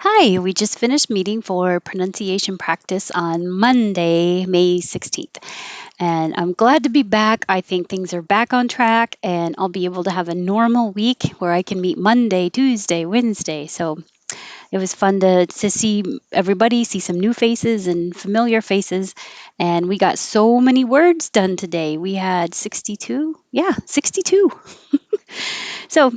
Hi, we just finished meeting for pronunciation practice on Monday, May 16th. And I'm glad to be back. I think things are back on track and I'll be able to have a normal week where I can meet Monday, Tuesday, Wednesday. So it was fun to see everybody, see some new faces and familiar faces. And we got so many words done today. We had 62. Yeah, 62. So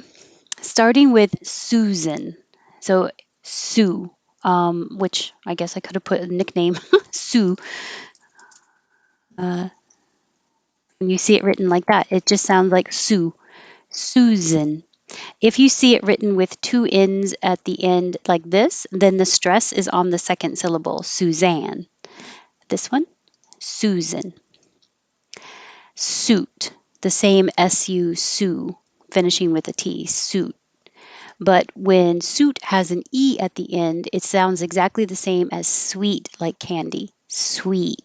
starting with Susan. So Sue, which I guess I could have put a nickname, Sue. Uh, when you see it written like that, it just sounds like Sue, Susan. If you see it written with two N's at the end like this, then the stress is on the second syllable, Suzanne. This one, Susan. Suit, the same SU, Sue, finishing with a T, suit. But when suit has an E at the end, it sounds exactly the same as sweet, like candy. Sweet.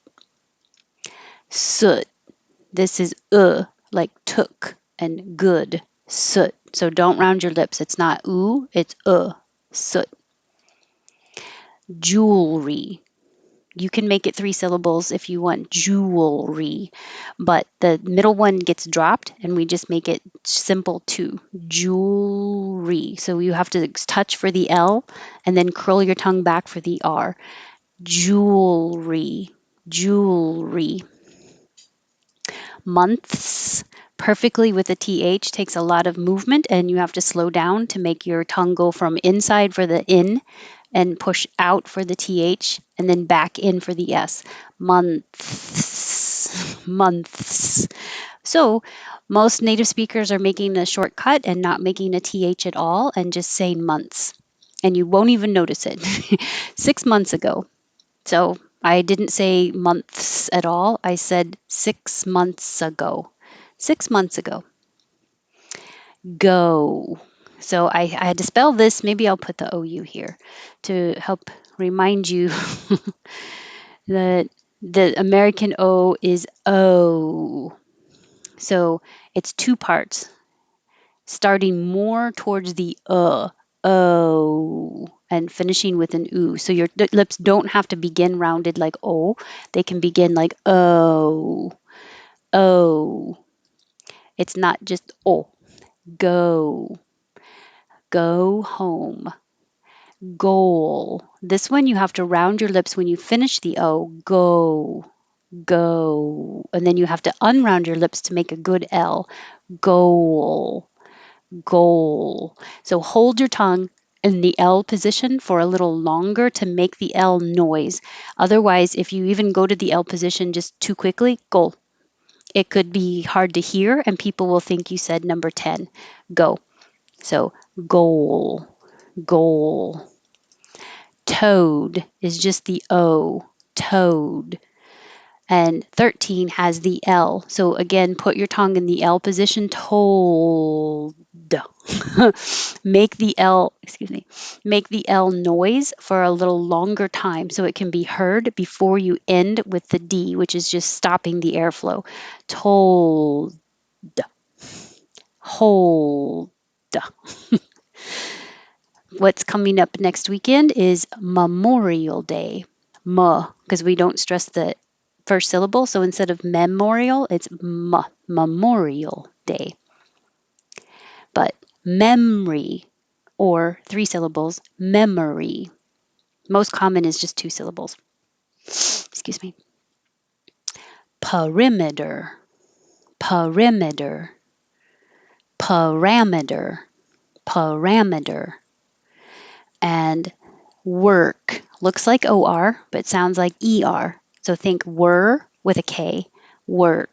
Soot. This is like took, and good. Soot. So don't round your lips. It's not ooh, it's soot. Jewelry. You can make it three syllables if you want jewelry, but the middle one gets dropped and we just make it simple two. Jewelry. So you have to touch for the L and then curl your tongue back for the R. Jewelry. Jewelry. Months. Perfectly with a TH takes a lot of movement and you have to slow down to make your tongue go from inside for the in and push out for the TH and then back in for the S. Months. Months. So most native speakers are making a shortcut and not making a TH at all and just saying months. And you won't even notice it. 6 months ago. So I didn't say months at all. I said 6 months ago. 6 months ago. Go. So I had to spell this. Maybe I'll put the OU here to help remind you that the American O is O. So it's two parts, starting more towards the O, and finishing with an oo. So your lips don't have to begin rounded like O. They can begin like O, O. It's not just O. Go, go home. Goal. This one you have to round your lips when you finish the O. Go, go. And then you have to unround your lips to make a good L. Goal, goal. So hold your tongue in the L position for a little longer to make the L noise. Otherwise, if you even go to the L position just too quickly, goal. It could be hard to hear and people will think you said number 10. Go. So goal, goal. Toad is just the O, toad. And 13 has the L. So again, put your tongue in the L position. Told. Make the L, excuse me, make the L noise for a little longer time so it can be heard before you end with the D, which is just stopping the airflow. Told. Hold. What's coming up next weekend is Memorial Day. Because we don't stress the first syllable. So instead of memorial, it's Memorial Day. But memory, or three syllables, memory. Most common is just two syllables. Excuse me. Perimeter, perimeter, parameter, parameter. And work looks like OR, but sounds like ER. So think were with a K, work.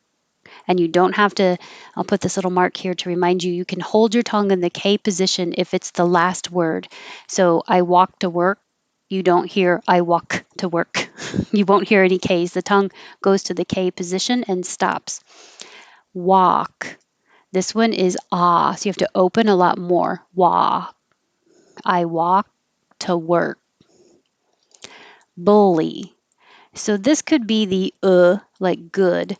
And you don't have to, I'll put this little mark here to remind you, you can hold your tongue in the K position if it's the last word. So I walk to work. You don't hear I walk to work. You won't hear any Ks. The tongue goes to the K position and stops. Walk. This one is ah, so you have to open a lot more. Walk. I walk to work. Bully. So this could be the like good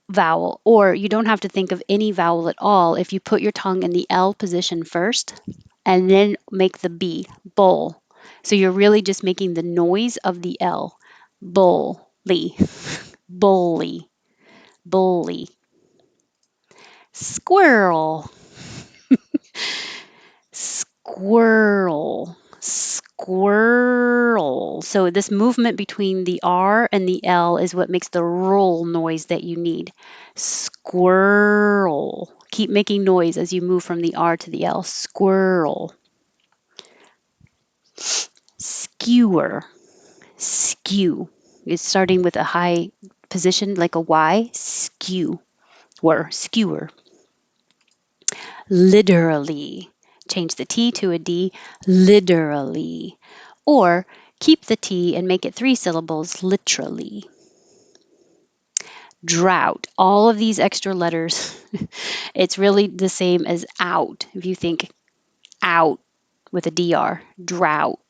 vowel, or you don't have to think of any vowel at all if you put your tongue in the L position first and then make the B, bull. So you're really just making the noise of the L. Bully, bully, bully. Squirrel, squirrel, squirrel. So this movement between the R and the L is what makes the roll noise that you need. Squirrel. Keep making noise as you move from the R to the L. Squirrel. Skewer. Skew. It's starting with a high position like a Y. Skew. Skewer. Literally. Change the T to a D. Literally. Or keep the T and make it 3 syllables. Literally. Drought. All of these extra letters, it's really the same as out. If you think out with a DR. Drought.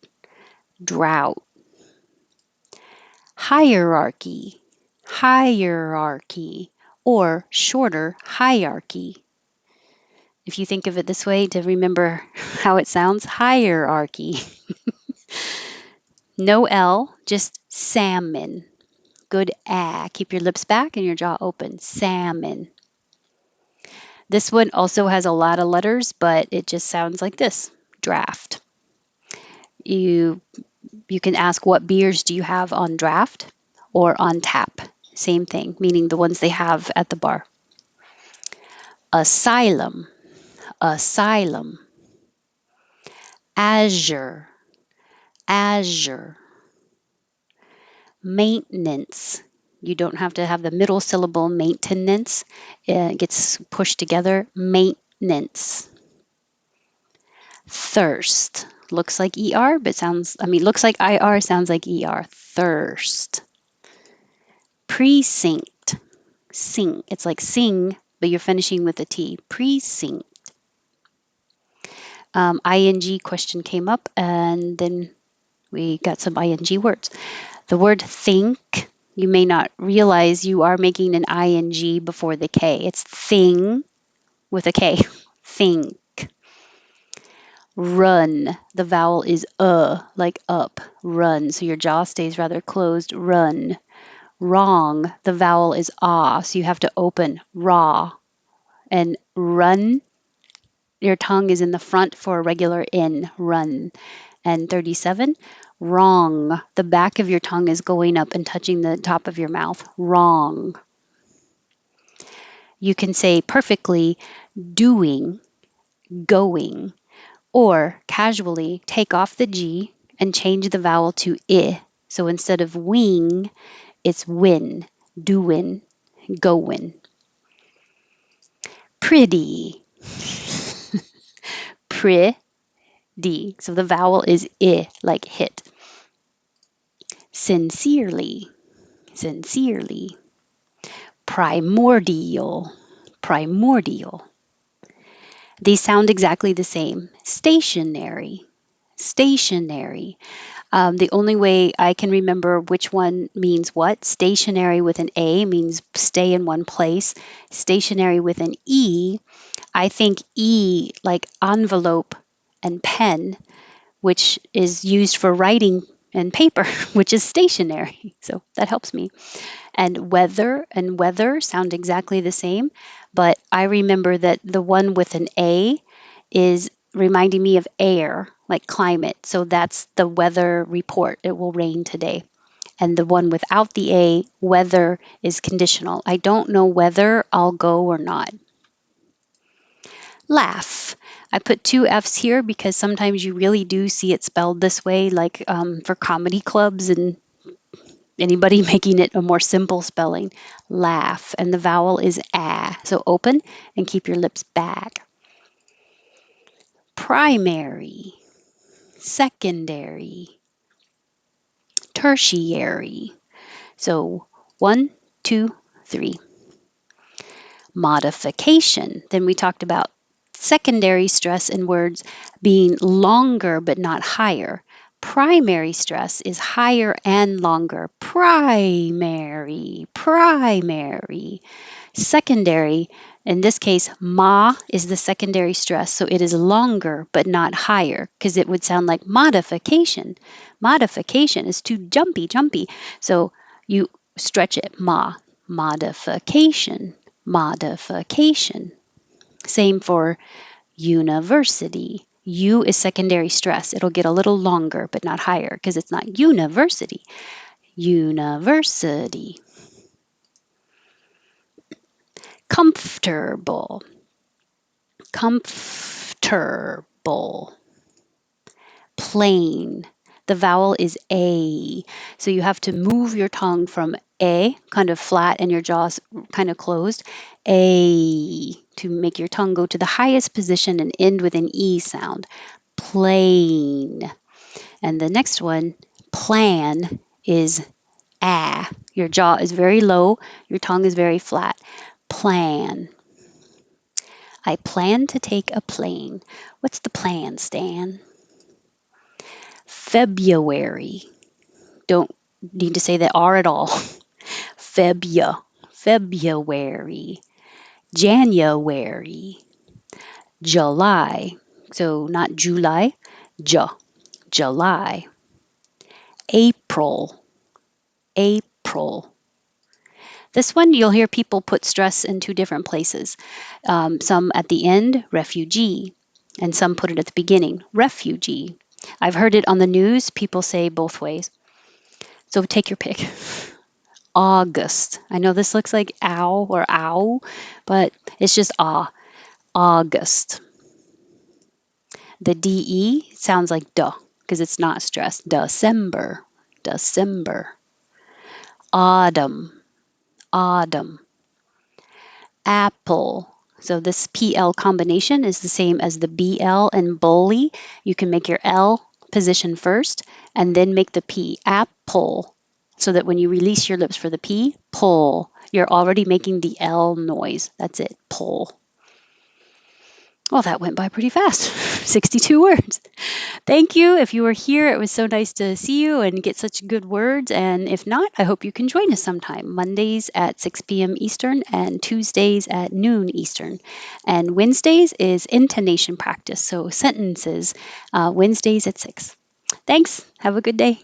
Drought. Hierarchy. Hierarchy. Or shorter, hierarchy. If you think of it this way to remember how it sounds, hierarchy. No L, just salmon. Good ah. Keep your lips back and your jaw open. Salmon. This one also has a lot of letters, but it just sounds like this. Draft. You you can ask what beers do you have on draft or on tap. Same thing, meaning the ones they have at the bar. Asylum. Asylum. Azure. Azure. Maintenance. You don't have to have the middle syllable maintenance. It gets pushed together. Maintenance. Thirst. Looks like ER, but looks like IR, sounds like ER. Thirst. Precinct. Sing. It's like sing, but you're finishing with a T. Precinct. ING question came up, and then we got some ING words. The word think, you may not realize you are making an ing before the K. It's thing with a K. Think. Run. The vowel is like up. Run. So your jaw stays rather closed. Run. Wrong. The vowel is ah. So you have to open. Raw. And run. Your tongue is in the front for a regular in. Run. And 37. Wrong. The back of your tongue is going up and touching the top of your mouth. Wrong. You can say perfectly doing, going, or casually take off the G and change the vowel to I. So instead of wing, it's win, doing, going. Pretty, pretty. So the vowel is I, like hit. Sincerely, sincerely. Primordial, primordial. These sound exactly the same. Stationary, stationary. The only way I can remember which one means what, stationary with an A means stay in one place. Stationary with an E, I think E like envelope and pen, which is used for writing and paper, which is stationary. So that helps me. And weather sound exactly the same, but I remember that the one with an A is reminding me of air, like climate. So that's the weather report. It will rain today. And the one without the A, weather, is conditional. I don't know whether I'll go or not. Laugh. I put 2 F's here because sometimes you really do see it spelled this way, like for comedy clubs and anybody making it a more simple spelling. Laugh. And the vowel is ah. So open and keep your lips back. Primary, secondary, tertiary. So 1, 2, 3. Modification. Then we talked about secondary stress in words being longer but not higher. Primary stress is higher and longer. Primary, primary. Secondary, in this case, ma is the secondary stress, so it is longer but not higher because it would sound like modification. Modification is too jumpy, jumpy. So you stretch it, ma, modification, modification. Same for university. U is secondary stress. It'll get a little longer but not higher because it's not university. University. Comfortable. Comfortable. Plain. The vowel is A. So you have to move your tongue from A, kind of flat and your jaws kind of closed, A, to make your tongue go to the highest position and end with an E sound. Plain. And the next one, plan, is A. Your jaw is very low, your tongue is very flat. Plan. I plan to take a plane. What's the plan, Stan? February. Don't need to say the R at all. February. January. July. So not July, July. April. April. This one, you'll hear people put stress in two different places. Some at the end, refugee, and some put it at the beginning, refugee. I've heard it on the news. People say both ways. So take your pick. August. I know this looks like ow or ow, but it's just August. The DE sounds like duh because it's not stressed. December. December. Autumn. Autumn. Apple. So this PL combination is the same as the BL and bully. You can make your L position first and then make the P. Apple. So that when you release your lips for the P, pull. You're already making the L noise. That's it. Pull. Well, that went by pretty fast. 62 words. Thank you. If you were here, it was so nice to see you and get such good words. And if not, I hope you can join us sometime. Mondays at 6 p.m. Eastern and Tuesdays at noon Eastern. And Wednesdays is intonation practice. So sentences, Wednesdays at 6. Thanks. Have a good day.